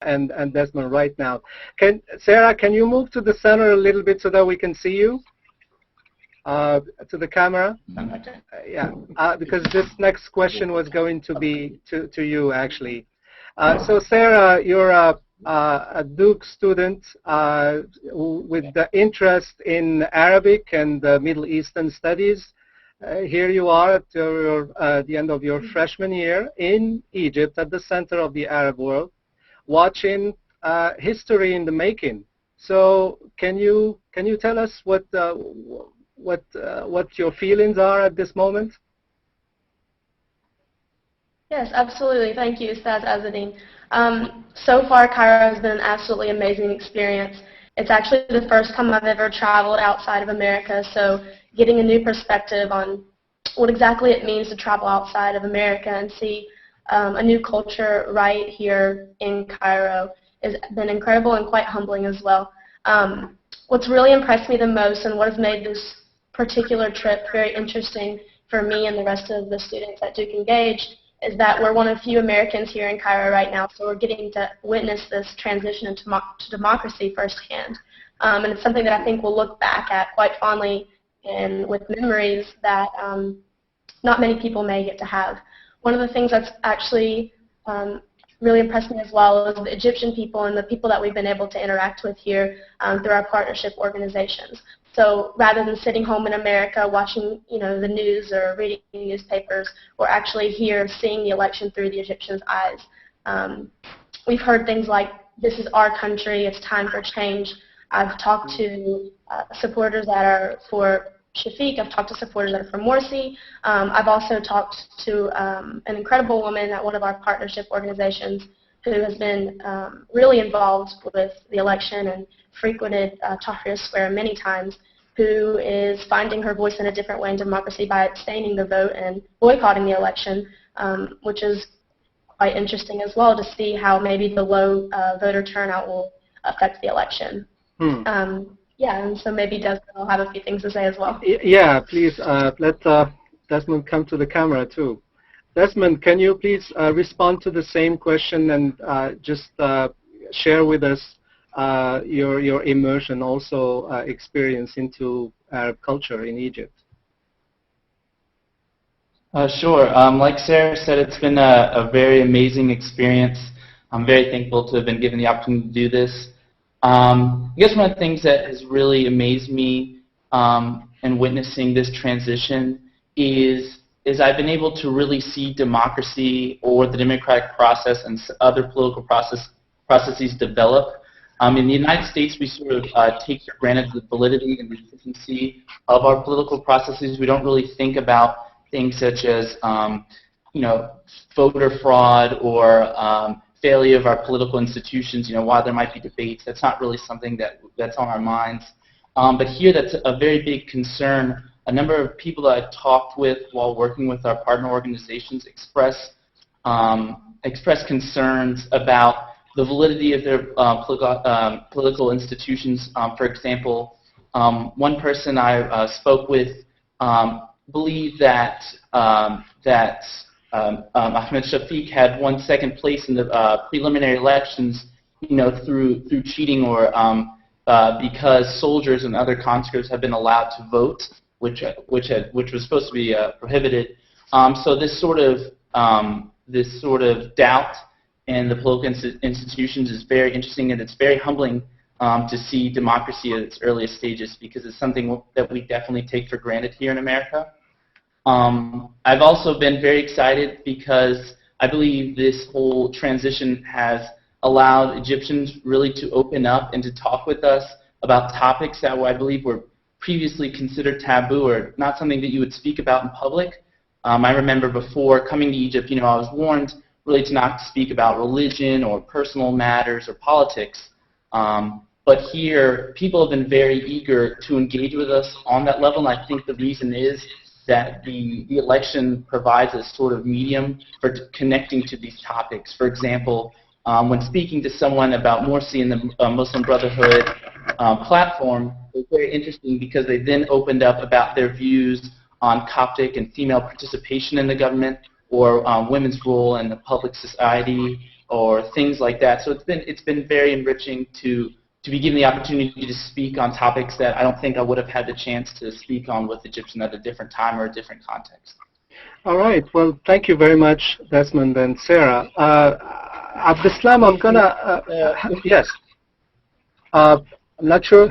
and Desmond right now. Sarah, can you move to the center a little bit so that we can see you? To the camera? Yeah, because this next question was going to be to you, actually. So Sarah, you're a Duke student with the interest in Arabic and Middle Eastern studies. Here you are at the end of your freshman year in Egypt, at the center of the Arab world, watching history in the making. So can you tell us what your feelings are at this moment? Yes, absolutely. Thank you, Ustaz Azadeen. So far, Cairo has been an absolutely amazing experience. It's actually the first time I've ever traveled outside of America, so getting a new perspective on what exactly it means to travel outside of America and see a new culture right here in Cairo has been incredible and quite humbling as well. What's really impressed me the most and what has made this particular trip very interesting for me and the rest of the students at DukeEngage is that we're one of few Americans here in Cairo right now, so we're getting to witness this transition to democracy firsthand. And it's something that I think we'll look back at quite fondly and with memories that not many people may get to have. One of the things that's actually really impressed me as well is the Egyptian people and the people that we've been able to interact with here through our partnership organizations. So rather than sitting home in America watching, the news or reading newspapers, we're actually here seeing the election through the Egyptians' eyes. We've heard things like, "This is our country, it's time for change." I've talked to supporters that are for Shafiq. I've talked to supporters that are for Morsi. I've also talked to an incredible woman at one of our partnership organizations who has been really involved with the election and frequented Tahrir Square many times, who is finding her voice in a different way in democracy by abstaining the vote and boycotting the election, which is quite interesting as well to see how maybe the low voter turnout will affect the election. Yeah, and so maybe Desmond will have a few things to say as well. Yeah, please let Desmond come to the camera too. Desmond, can you please respond to the same question and just share with us your immersion, also experience into Arab culture in Egypt? Sure. Like Sarah said, it's been a very amazing experience. I'm very thankful to have been given the opportunity to do this. I guess one of the things that has really amazed me in witnessing this transition is I've been able to really see democracy or the democratic process and other political processes develop. In the United States, we sort of take for granted the validity and the efficiency of our political processes. We don't really think about things such as, voter fraud or failure of our political institutions. While there might be debates, that's not really something that's on our minds. But here, that's a very big concern. A number of people that I've talked with while working with our partner organizations express concerns about the validity of their political institutions. For example, one person I spoke with believed that Ahmed Shafiq had won second place in the preliminary elections, through cheating or because soldiers and other conscripts have been allowed to vote, which was supposed to be prohibited. So this sort of doubt in the political institutions is very interesting, and it's very humbling to see democracy at its earliest stages, because it's something that we definitely take for granted here in America. I've also been very excited because I believe this whole transition has allowed Egyptians really to open up and to talk with us about topics that I believe were previously considered taboo or not something that you would speak about in public. I remember before coming to Egypt, I was warned really to not speak about religion or personal matters or politics. But here, people have been very eager to engage with us on that level, and I think the reason is that the election provides a sort of medium for connecting to these topics. For example, when speaking to someone about Morsi and the Muslim Brotherhood platform, it was very interesting because they then opened up about their views on Coptic and female participation in the government, or women's role in the public society, or things like that. So it's been very enriching to be given the opportunity to speak on topics that I don't think I would have had the chance to speak on with Egyptians at a different time or a different context. All right. Well, thank you very much, Desmond and Sarah. Abdeslam, I'm gonna yes. I'm not sure.